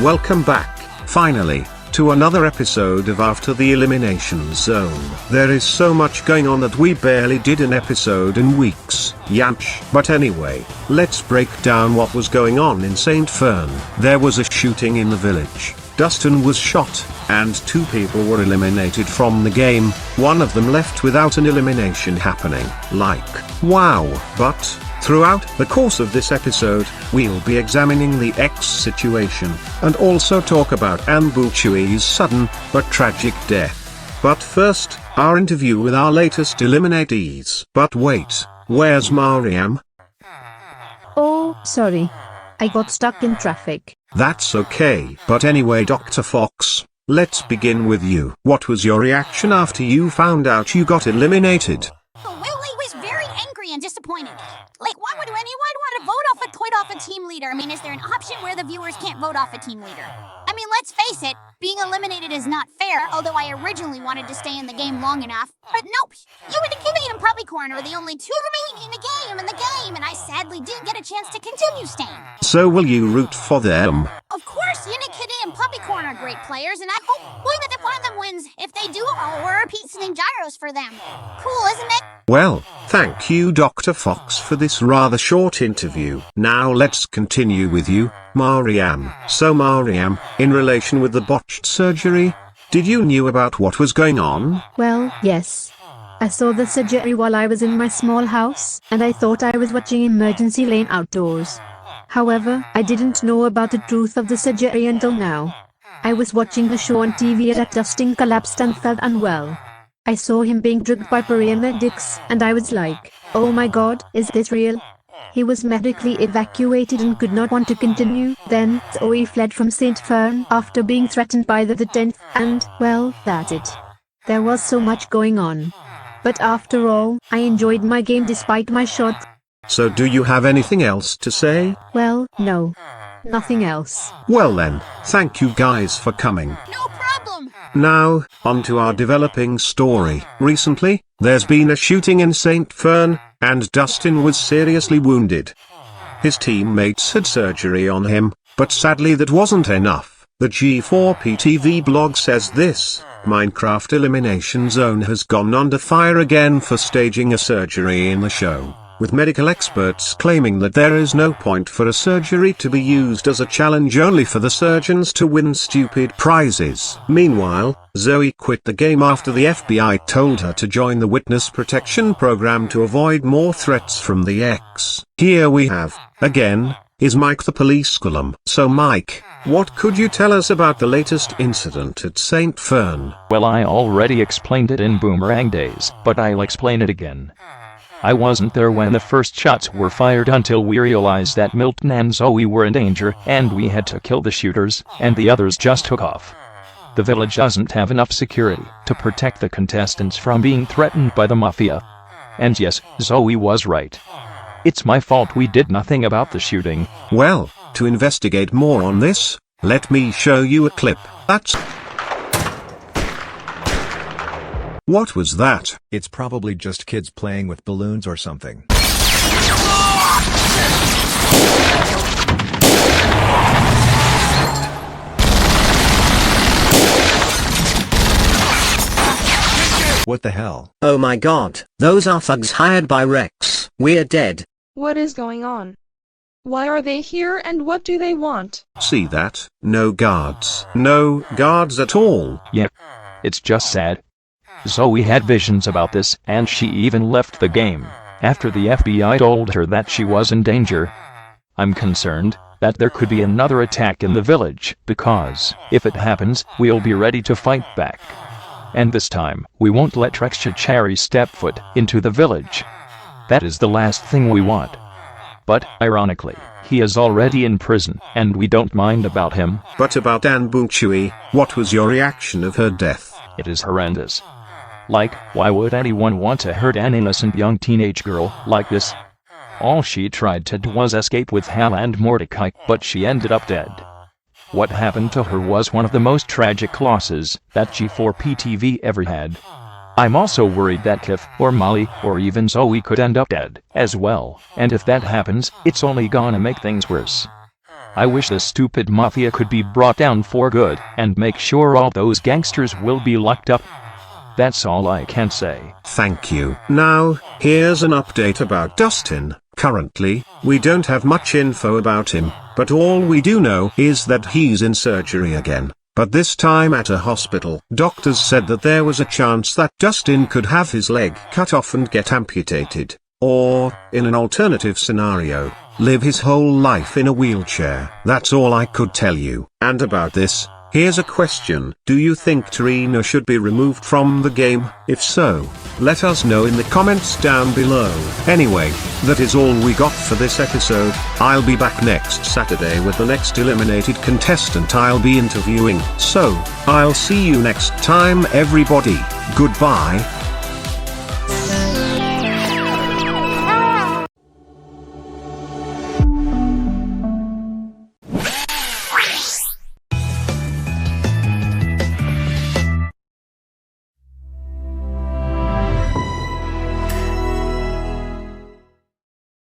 Welcome back, finally, to another episode of After the Elimination Zone. There is so much going on that we barely did an episode in weeks, yamch. But anyway, let's break down what was going on in St. Fern. There was a shooting in the village. Dustin was shot, and 2 people were eliminated from the game. One of them left without an elimination happening. Like, wow. But throughout the course of this episode, we'll be examining the X situation, and also talk about Anne Boonchuy's sudden, but tragic death. But first, our interview with our latest eliminatees. But wait, where's Mariam? Oh, sorry. I got stuck in traffic. That's okay. But anyway, Dr. Fox, let's begin with you. What was your reaction after you found out you got eliminated? Well, I was very angry and disappointed. Like, why would anyone want to vote off a team leader? I mean, is there an option where the viewers can't vote off a team leader? I mean, let's face it, being eliminated is not fair, although I originally wanted to stay in the game long enough. But nope, you and Nikita and Puppy Corn are the only 2 remaining in the game, and I sadly didn't get a chance to continue staying. So will you root for them? Of course, Unikitty and Puppy Corn are great players, and I hope that if one of them wins. If they do, I'll repeat singing gyros for them. Cool, isn't it? Well, thank you, Dr. Fox, for this rather short interview. Now let's continue with you, Mariam. So Mariam, in relation with the botched surgery, did you knew about what was going on? Well, yes. I saw the surgery while I was in my small house, and I thought I was watching Emergency Lane outdoors. However, I didn't know about the truth of the surgery until now. I was watching the show on TV that Dustin collapsed and felt unwell. I saw him being drugged by paramedics, and I was like, oh my god, is this real? He was medically evacuated and could not want to continue. Then, Zoe fled from St. Fern after being threatened by the 10th, and, well, that's it. There was so much going on. But after all, I enjoyed my game despite my shot. So do you have anything else to say? Well, no. Nothing else. Well then, thank you guys for coming. No problem. Now, on to our developing story. Recently, there's been a shooting in St. Fern, and Dustin was seriously wounded. His teammates had surgery on him, but sadly that wasn't enough. The G4p TV blog says this: Minecraft Elimination Zone has gone under fire again for staging a surgery in the show, with medical experts claiming that there is no point for a surgery to be used as a challenge, only for the surgeons to win stupid prizes. Meanwhile, Zoe quit the game after the FBI told her to join the witness protection program to avoid more threats from the X. Here we have, again, is Mike the police column. So Mike, what could you tell us about the latest incident at St. Fern? Well, I already explained it in Boomerang Days, but I'll explain it again. I wasn't there when the first shots were fired until we realized that Milton and Zoe were in danger, and we had to kill the shooters, and the others just took off. The village doesn't have enough security to protect the contestants from being threatened by the mafia. And yes, Zoe was right. It's my fault we did nothing about the shooting. Well, to investigate more on this, let me show you a clip. What was that? It's probably just kids playing with balloons or something. What the hell? Oh my god, those are thugs hired by Rex. We're dead. What is going on? Why are they here and what do they want? See that? No guards. No guards at all. Yep. It's just sad. Zoe had visions about this, and she even left the game after the FBI told her that she was in danger. I'm concerned that there could be another attack in the village, because if it happens, we'll be ready to fight back. And this time, we won't let Cherry step foot into the village. That is the last thing we want. But, ironically, he is already in prison, and we don't mind about him. But about Anne Boonchuy, what was your reaction of her death? It is horrendous. Like, why would anyone want to hurt an innocent young teenage girl like this? All she tried to do was escape with Hal and Mordecai, but she ended up dead. What happened to her was one of the most tragic losses that G4p TV ever had. I'm also worried that Cliff, or Molly, or even Zoe could end up dead as well, and if that happens, it's only gonna make things worse. I wish the stupid mafia could be brought down for good and make sure all those gangsters will be locked up. That's all I can say. Thank you. Now, here's an update about Dustin. Currently, we don't have much info about him, but all we do know is that he's in surgery again. But this time at a hospital. Doctors said that there was a chance that Dustin could have his leg cut off and get amputated. Or, in an alternative scenario, live his whole life in a wheelchair. That's all I could tell you. And about this, here's a question. Do you think Torino should be removed from the game? If so, let us know in the comments down below. Anyway, that is all we got for this episode. I'll be back next Saturday with the next eliminated contestant I'll be interviewing. So, I'll see you next time everybody. Goodbye.